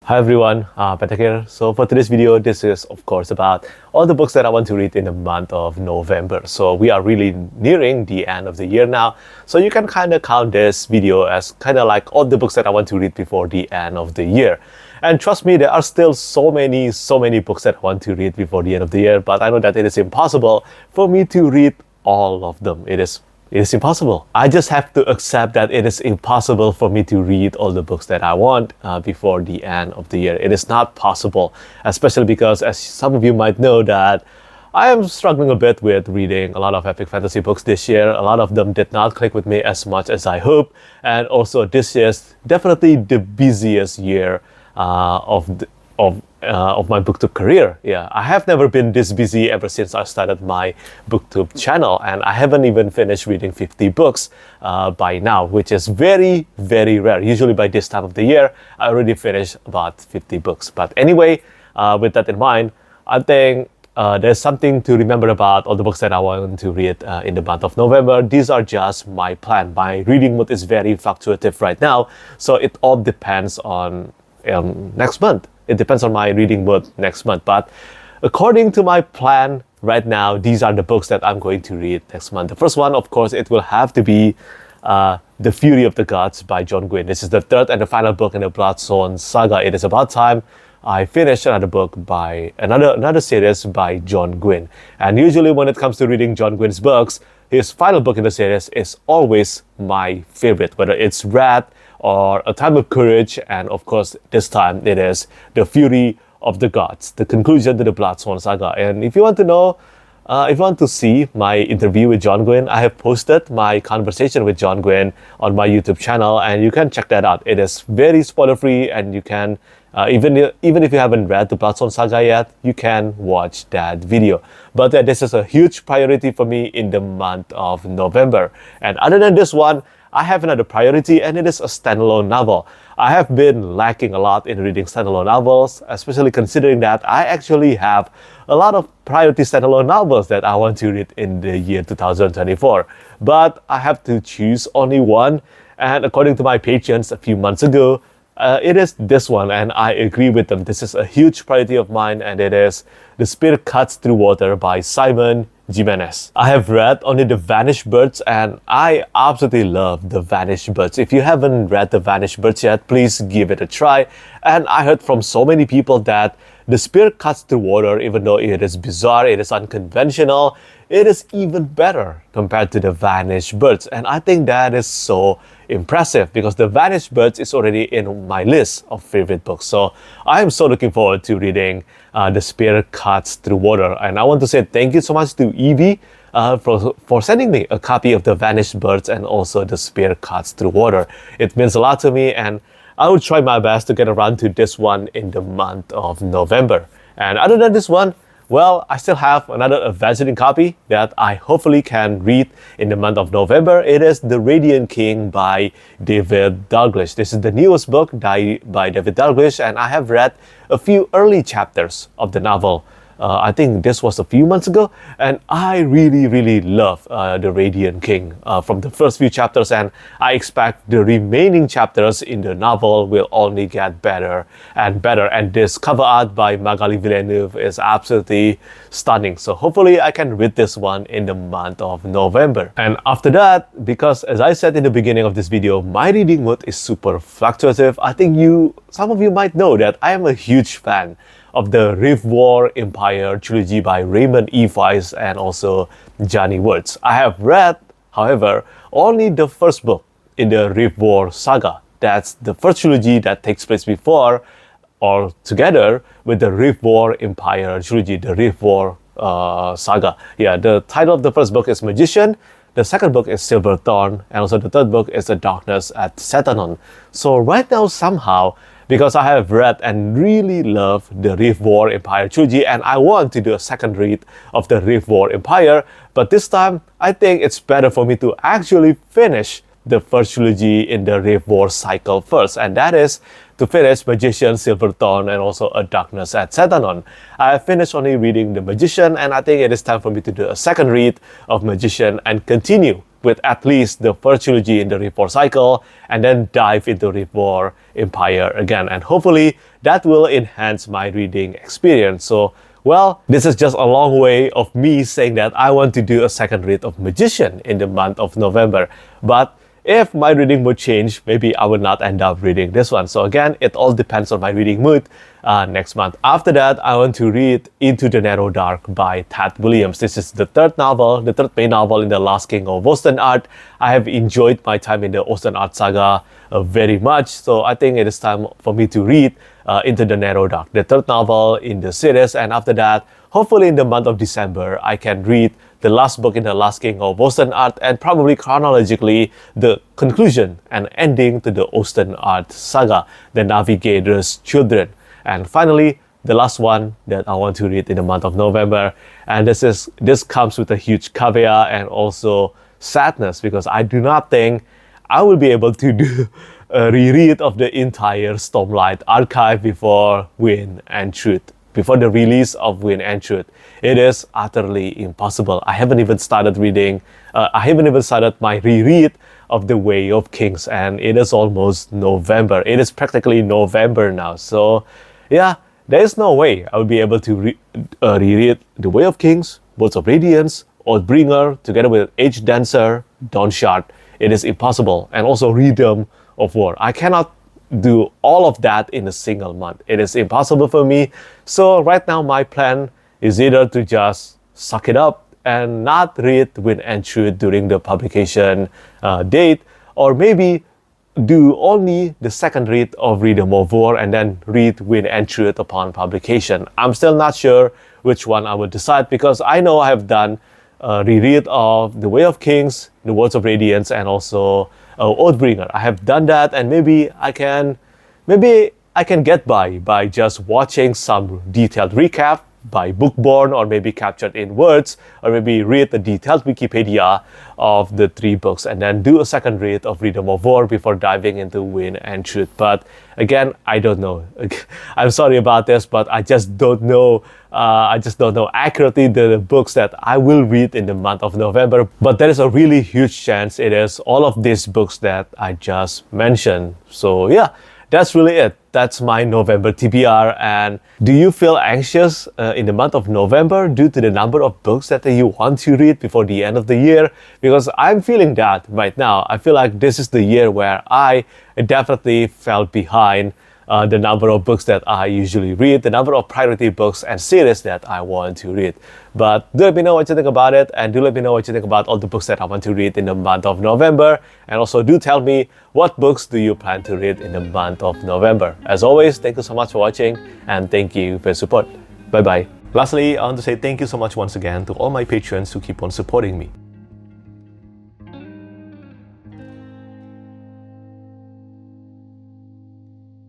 Hi everyone, Petrik here. So for today's video, this is of course about all the books that I want to read in the month of November. So we are really nearing the end of the year now. So you can kind of count this video as kind of like all the books that I want to read before the end of the year. And trust me, there are still so many books that I want to read before the end of the year, but I know that it is impossible for me to read all of them. It is impossible. I just have to accept that it is impossible for me to read all the books that I want before the end of the year. It is not possible, especially because, as some of you might know, that I am struggling a bit with reading a lot of epic fantasy books this year. A lot of them did not click with me as much as I hoped. And also this is definitely the busiest year of my Booktube career. Yeah, I have never been this busy ever since I started my Booktube channel, and I haven't even finished reading 50 books by now, which is very, very rare. Usually by this time of the year, I already finished about 50 books. But anyway, with that in mind, I think there's something to remember about all the books that I want to read in the month of November. These are just my plan. My reading mood is very fluctuative right now, so it all depends on next month. It depends on my reading mood next month. But according to my plan right now, these are the books that I'm going to read next month. The first one, of course, it will have to be The Fury of the Gods by John Gwynne. This is the third and the final book in the Bloodstone saga. It is about time I finished another book by another series by John Gwynne. And usually when it comes to reading John Gwynne's books, his final book in the series is always my favorite, whether it's Rat or A Time of Courage, and of course this time it is The Fury of the Gods, the conclusion to the Bloodstone saga. And if you want to know, if you want to see my interview with John Gwynne, I have posted my conversation with John Gwynne on my YouTube channel, and you can check that out. It is very spoiler-free, and you can, even if you haven't read the Bloodstone saga yet, you can watch that video. But this is a huge priority for me in the month of November. And other than this one, I have another priority, and it is a standalone novel. I have been lacking a lot in reading standalone novels, especially considering that I actually have a lot of priority standalone novels that I want to read in the year 2024. But I have to choose only one, and according to my patrons a few months ago, it is this one, and I agree with them. This is a huge priority of mine, and it is The Spirit Cuts Through Water by Jimenez. I have read only The Vanished Birds, and I absolutely love The Vanished Birds. If you haven't read The Vanished Birds yet, please give it a try. And I heard from so many people that The Spirit Cuts Through Water, even though it is bizarre, it is unconventional, it is even better compared to The Vanished Birds. And I think that is so impressive because The Vanished Birds is already in my list of favorite books. So I am so looking forward to reading The Spirit Cuts Through Water. And I want to say thank you so much to Evie for sending me a copy of The Vanished Birds and also The Spirit Cuts Through Water. It means a lot to me, and I will try my best to get around to this one in the month of November. And other than this one, well, I still have another advancing copy that I hopefully can read in the month of November. It is The Radiant King by David Dalglish. This is the newest book by David Dalglish, and I have read a few early chapters of the novel. I think this was a few months ago, and I really love The Radiant King from the first few chapters, and I expect the remaining chapters in the novel will only get better and better. And this cover art by Magali Villeneuve is absolutely stunning. So hopefully I can read this one in the month of November. And after that, because as I said in the beginning of this video, my reading mood is super fluctuative. I think some of you might know that I am a huge fan of the Rift War Empire trilogy by Raymond E. Weiss and also Johnny Wirtz. I have read, however, only the first book in the Rift War saga. That's the first trilogy that takes place before or together with the Rift War Empire trilogy, the Rift War saga. Yeah, the title of the first book is Magician, the second book is Silverthorn, and also the third book is The Darkness at Setanon. So right now, somehow, because I have read and really love the Rift War Empire trilogy, and I want to do a second read of the Rift War Empire, but this time I think it's better for me to actually finish the first trilogy in the Rift War cycle first, and that is to finish Magician, Silverthorn, and also A Darkness at Setanon. I have finished only reading The Magician, and I think it is time for me to do a second read of Magician and continue with at least the first trilogy in the Rift War cycle and then dive into Rift War Empire again. And hopefully that will enhance my reading experience. So, well, this is just a long way of me saying that I want to do a second read of Magician in the month of November. But if my reading mood change, maybe I will not end up reading this one. So again, it all depends on my reading mood next month. After that, I want to read Into the Narrow Dark by Tad Williams. This is the third novel, the third main novel in the Last King of Ostenart. I have enjoyed my time in the Ostenart saga very much. So I think it is time for me to read Into the Narrow Dark, the third novel in the series. And after that, hopefully in the month of December, I can read the last book in the Last King of Ostenart and probably chronologically the conclusion and ending to the Ostenart saga, The Navigator's Children. And finally, the last one that I want to read in the month of November. And this comes with a huge caveat and also sadness, because I do not think I will be able to do a reread of the entire Stormlight Archive before Gwynne and Truth. Before the release of Gwynne and Truth. It is utterly impossible. I haven't even started reading, I haven't even started my reread of The Way of Kings, and it is almost November. It is practically November now. So yeah, there is no way I will be able to reread The Way of Kings, Words of Radiance, Oathbringer, together with Age Dancer, Dawnshard. It is impossible. And also Rhythm of War. I cannot do all of that in a single month. It is impossible for me. So right now my plan is either to just suck it up and not read Gwynne and Truth during the publication date, or maybe do only the second read of Rhythm of War and then read Gwynne and Truth upon publication. I'm still not sure which one I will decide, because I know I have done a reread of The Way of Kings, The Words of Radiance, and also Oathbringer. I have done that, and maybe I can get by just watching some detailed recap by Bookborn, or maybe Captured in Words, or maybe read the detailed Wikipedia of the three books and then do a second read of Rhythm of War before diving into Gwynne and Truth. But again, I don't know. I'm sorry about this, but I just don't know. I just don't know accurately the books that I will read in the month of November. But there is a really huge chance it is all of these books that I just mentioned. So yeah, that's really it. That's my November TBR. And do you feel anxious in the month of November due to the number of books that you want to read before the end of the year? Because I'm feeling that right now. I feel like this is the year where I definitely fell behind the number of books that I usually read, the number of priority books and series that I want to read. But do let me know what you think about it, and do let me know what you think about all the books that I want to read in the month of November. And also do tell me, what books do you plan to read in the month of November? As always, thank you so much for watching, and thank you for your support. Bye bye. Lastly, I want to say thank you so much once again to all my patrons who keep on supporting me.